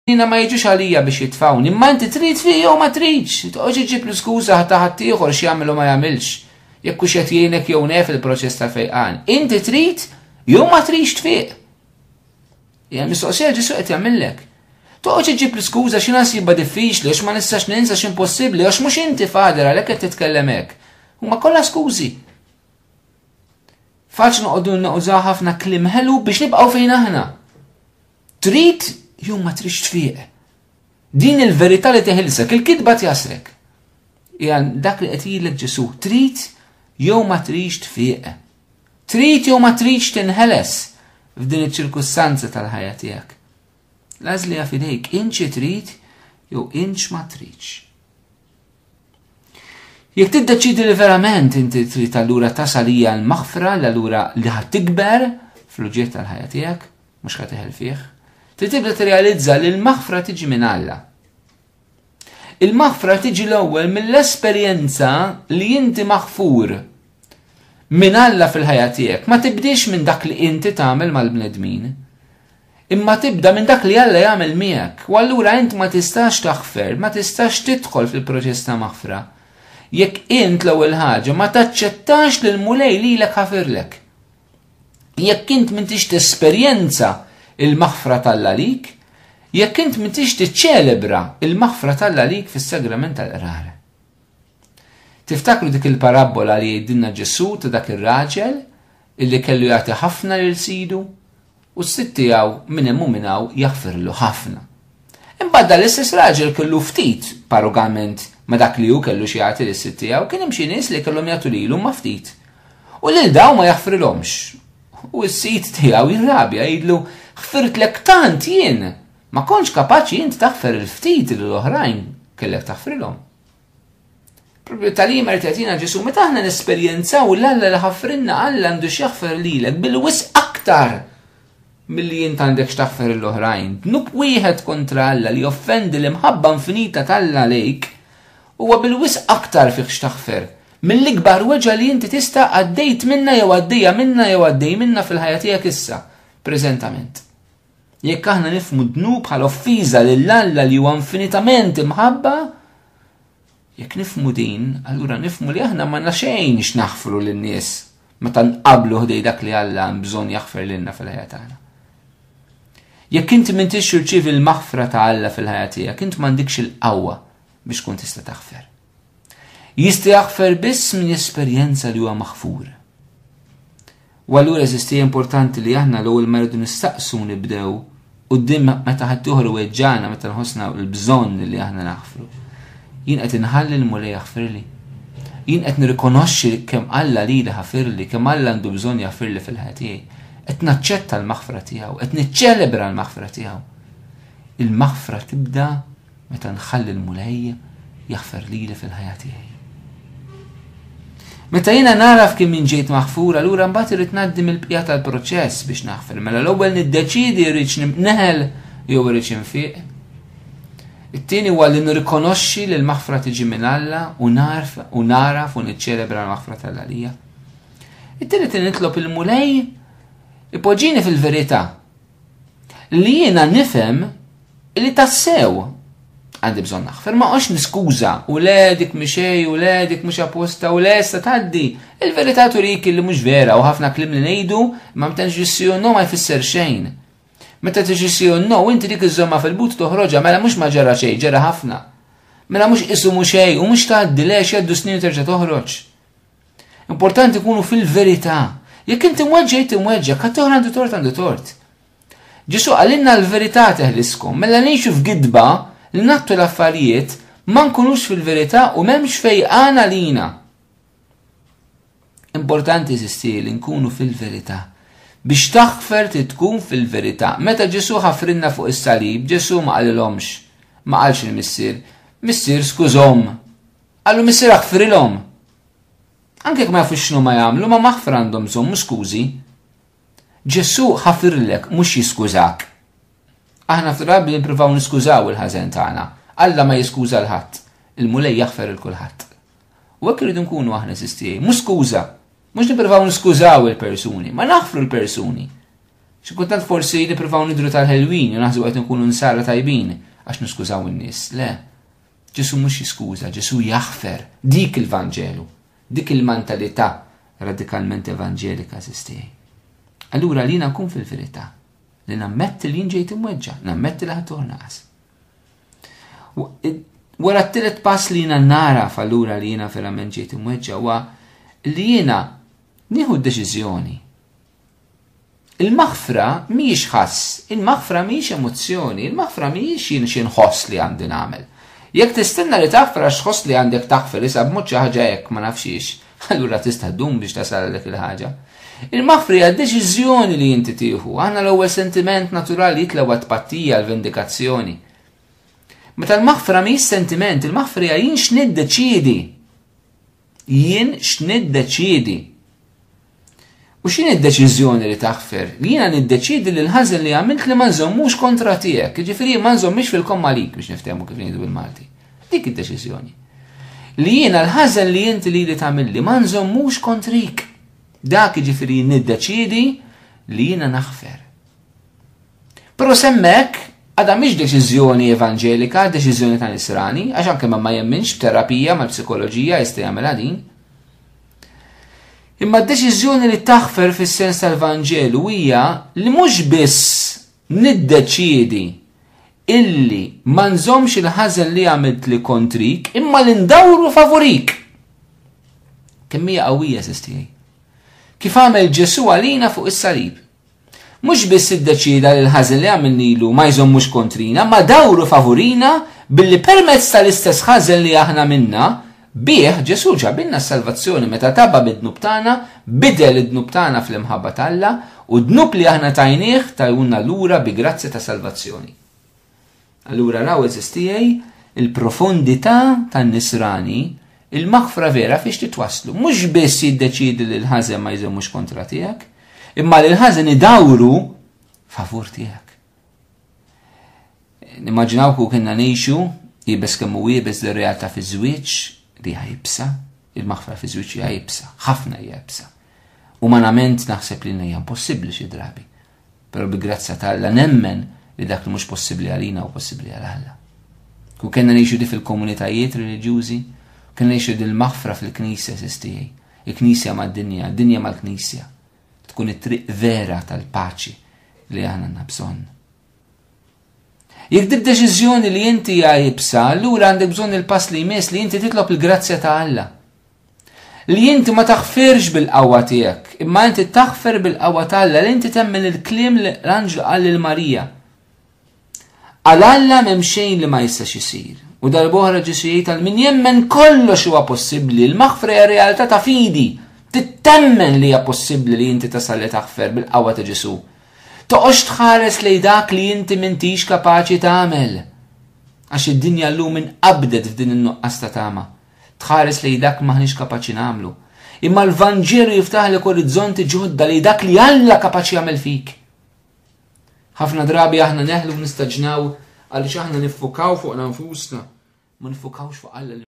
jina ma jiġux għalija biex jitfawni, imma inti trid fi jew ma tridx, toqgħodx iġib l-skuża ta' ħadd ieħor x'jagħmel u ma jagħmilx. Jekk hux qed jgħinek jew nef il-proċess ta' fejqan. Inti trid jew ma tridx tfiq. Hija mistoqsija Ġesu qed jagħmellek. Toqgħodx iġib l-skuża xi nasibha diffiċli għax ma nistax ninsa x'impossibbli għax mhux inti fader għalhekk qed titkellem hekk. Huma kollha skużi. Faċli noqogħdu nużaw ħafna kliem ħelu biex nibqgħu fejn aħna. Trid jew ma tridx tfiq. Din il-verità li teħilsek, il-kidba jasrek. Hija dak li qed jgħidlek Ġesu, trid jew ma tridx tfiq. Trid jew ma tridx tinħeles f'din iċ-ċirkustanza tal-ħajja tiegħek. L-għażla fidejk, inċi trid jew inċ ma tridx. Jekk tiddeċidi li verament inti trid allura tasal hija l-maħfra l-allura li ħadd tikber fl-uġiet tal-ħajja tiegħek, mhux ħadd teħel fih. Trid tibda tirrealizza li l-maħfra tiġi minn Alla. Il-maħfra tiġi l-ewwel mill-esperjenza li inti maħfur minn Alla fil-ħajja tiegħek. Ma tibdix minn dak li inti tagħmel mal-bnedmin. Imma tibda minn dak li Alla jagħmel miegħek. U allura int ma tistax taħfer, ma tistax tidħol fil-proċess ta' maħfra. Jekk int l-ewwel ħaġa ma taċċettax li l-mulej lilek ħafirlek. Jekk int m'intix tesperjenza il-maħfra tal-Alla lik, jekk int m'intix tiċċelebra il-maħfra tal-Alla lik fis-sagrament tal-qrara. Tiftakru dik il-parabola li jgħidilna Ġesu ta' dak ir-raġel illi kellu jagħti ħafna lil sidu u s-sitt tiegħu minn hemm u minn hawn jaħfirlu ħafna. Imbagħad l-istess raġel kellu ftit paragament ma' dak li hu kellu xi jagħti lis-sitt tiegħu kien hemm xi nies li kellhom jagħtu lilu ma' ftit. U lil dawn ma jaħfrilhomx. U s-sit tiegħu jirrabja jgħidlu ħfirtlek tant jien, ma kontx kapaċi jint taħfer il-ftit li l-oħrajn kellek taħfrilhom. Propju tal-jiem rtjatina Ġesu, meta aħna nesperjenzaw l-Alla li ħaffrinna Alla għandu x'jaħfer lilek bil-wisq aktar milli jint għandek x'taħfer l-oħrajn. Dnub wieħed kontra Alla li offendi l-imħabba infinita tal-Alla lejk huwa bil-wisq aktar fih x'taħfer mill-ikbar weġa li inti tista' għaddejt minna jew għaddejja minna jew għaddej minna fil-ħajja tiegħek issa, preżentament. Jekk aħna nifhmu dnub bħala offiża lill-Alla li huwa infinitament imħabba, jekk nifhmu din, allura nifhmu li aħna ma xejn x'naħfru lin-nies meta nqablu ħdej dak li Alla hemm bżonn jaħfer lilna fil-ħajja tagħna. Jekk inti m'intix tirċievi l-maħfra ta' Alla fil-ħajja tiegħek, int m'għandikx il-qawwa biex tkun tista' taħfer. Jista' jaħfer biss minn esperjenza li huwa maħfur. U allura eżisti importanti li aħna l-ewwel ma rridu nistaqsu nibdew quddiem meta ħadd ieħor weġġana meta nħossna l-bżonn li aħna naħfru. Jien qed inħalli l-mulej jaħfirli. Jien qed nirrikonoxxi kemm Alla lili ħafirli, kemm Alla għandu bżonn jaħfirli fil-ħajja tiegħi. Qed naċċetta l-maħfra tiegħu, qed niċċelebra l-maħfra tiegħu. Il-maħfra tibda meta nħalli l-mulej jaħfer lili fil-ħajja tiegħi. Meta jiena naraf kemm min ġejt maħfura, allura mbagħad irid ngħaddi mill-bqija tal-proċess biex naħfer. Mela l-ewwel niddeċiedi rridx neħel jew irid infiq. It-tieni huwa li nirrikonoxxi li l-maħfra tiġi minn Alla u naraf u niċċelebra l-maħfra tal-Għalija. It-tielet nitlob il-mulej ipoġġini fil-verità li jiena nifhem li tassew għandi bżonn naħfer, ma qox niskuża u le dik mixej u le dik mhux apposta u le sta tgħaddi. Il-verità turik li mhux vera u ħafna kliem li ngħidu ma meta nġissiju no ma jfisser xejn. Meta tiġissiju no inti dik iżomma fil-but toħroġha mela mhux ma ġara xejn, ġara ħafna. Mela mhux qisu mhux xejn u mhux tgħaddi le x'jeddu snin terġa' toħroġ. Importanti kunu fil-verità. Jekk inti mweġġej timweġġa, kat toħra għandu tort għandu tort. Ġesu għalinna l-verità teħliskom, mela ngħixu f'gidba li nattu l-affarijiet ma nkunux fil-verità u m'hemmx fejqana lina. Importanti eżisti li nkunu fil-verità. Biex taħfer tkun fil-verità. Meta Ġesu ħafrinna fuq is-salib, Ġesu ma qalilhomx, ma qalx il-missier, missier skużhom. Qallu missier aħfrilhom. Anke ma jafux x'nu ma jagħmlu, ma maħfra għandhom bżonn mhux skużi. Ġesu ħafirlek mhux jiskużak. Aħna f'drabi nippruvaw niskużaw il-ħażen tagħna. Alla ma jiskuża l-ħadd. Il-mulej jaħfer il-kulħadd. U hekk irridu nkunu aħna sistej, mhux skuża. Mhux nippruvaw niskużaw il-persuni, ma naħfru l-persuni. Xikultant forsi nippruvaw nidru tal-Halloween u naħsbu qed nkunu nsara tajbin għax niskużaw in-nies. Le. Ġesu mhux jiskuża, Ġesu jaħfer. Dik il-Vanġelu, dik il-mentalità radikalment evanġelika sistej. Allura li nkun fil-verità, li nammetti li ġejt imweġġa, nammetti li ħatur naqas. Wara t-tielet pass li naraf allura li verament ġejt imweġġa huwa li nieħu d-deċiżjoni. Il-maħfra mhijiex ħass, il-maħfra mhijiex emozzjoni, il-maħfra mhijiex xi nħoss li għandi nagħmel. Jekk tistenna li taħfra x'ħoss li għandek taħfer issa b'mod xi ħaġa hekk ma nafxiex, allura tista' ddum biex tasal dik il-ħaġa. Il-maħfri hija deċiżjoni li inti tieħu. Aħna l-ewwel sentiment naturali jitlew għat-tpattija l-vendikazzjoni. Meta l-maħfra mhijiex sentiment, il-maħfra hija jien x'niddeċiedi. Jien x'niddeċiedi. U x'in id-deċiżjoni li taħfer? Li jiena niddeċiedi li l-ħażel li għamilt li ma nżommux kontra tiegħek. Jiġifieri ma nżommix fil-komma lik biex niftehmu kif ngħidu bil-Malti. Dik id-deċiżjoni. Li jiena l-ħażel li inti li tagħmilli ma nżommux kontrik. Dak jiġifieri niddeċiedi li jiena naħfer. Però semmek għadha mhix deċiżjoni evanġelika, deċiżjoni ta' nisrani, għax anke ma jemminx b'terapija mal-psikoloġija jista' jagħmilha din. Imma d-deċiżjoni li taħfer fis-sens tal-Vanġelu hija li mhux biss niddeċiedi illi ma nżommx il-ħażel li għamilt li kontrik, imma li ndawru favorik. Kemm hija qawwija sistijaj. Kif għamel Ġesu għalina fuq is-salib. Mhux biss iddeċida li l-ħażel li għamilnilu ma jżommux kontrina, ma dawru favorina billi permezz tal-istess ħażel li aħna minna bih Ġesu ġabilna s-salvazzjoni meta tabba bid-dnub tagħna, bidel id-dnub tagħna fl-imħabba talla u d-dnub li aħna tajnieh tajunna lura bi grazzi ta' salvazzjoni. Allura raw eżistijaj il-profondità tan-nisrani, il-maħfra vera fiex titwaslu. Mhux biss jiddeċidi li l-ħażen ma jżommux kontra tiegħek, imma li l-ħażen idawru favur tiegħek. Nimmaġinaw ku kienna ngħixu jibes kemm hu jibes l-realtà fiż-żwieġ li ħajbsa, il-maħfra fiż-żwieġ hija jibsa, ħafna hija jibsa. Umanament naħseb li hija impossibbli xi drabi. Però bi grazza tal-Alla nemmen li dak li mhux possibbli għalina u possibbli għal Alla. Ku kienna ngħixu di fil-komunitajiet reliġjużi, kien ngħixu din il-maħfra fil-Knisja sistijaj. Il-Knisja mad-dinja, d-dinja mal-Knisja. Tkun it-triq vera tal-paċi li aħna għandna bżonn. Jekk dib deċiżjoni li inti hija jibsa, allura għandek bżonn il-pass li jmiss li inti titlob il-grazzja ta' Alla. Li inti ma taħfirx bil-qawwa tiegħek, imma inti taħfer bil-qawwa ta' Alla li inti temmen il-kliem li l-Anġlu qal lil Marija. Għal Alla m'hemm xejn li ma jistax isir. U darb'oħra Ġesu jgħid min jemmen kollox huwa possibbli, l-maħfra hija realtà ta' fidi. Tittemmen li hija possibbli li inti tasal li taħfer bil-qawwa ta' Ġesu. Toqgħodx tħares lejn dak li inti m'intix kapaċi tagħmel. Għax id-dinja llum inqabdet f'din in-nuqqas ta' tama. Tħares lejn dak maħniex kapaċi nagħmlu. Imma l-Vanġelu jiftaħlek orizzonti ġodda li dak li Alla kapaċi jagħmel fik. Ħafna drabi aħna neħlu nistaġnaw għaliex aħna niffukaw fuq nfusna, ma nifukawx fuq Alla li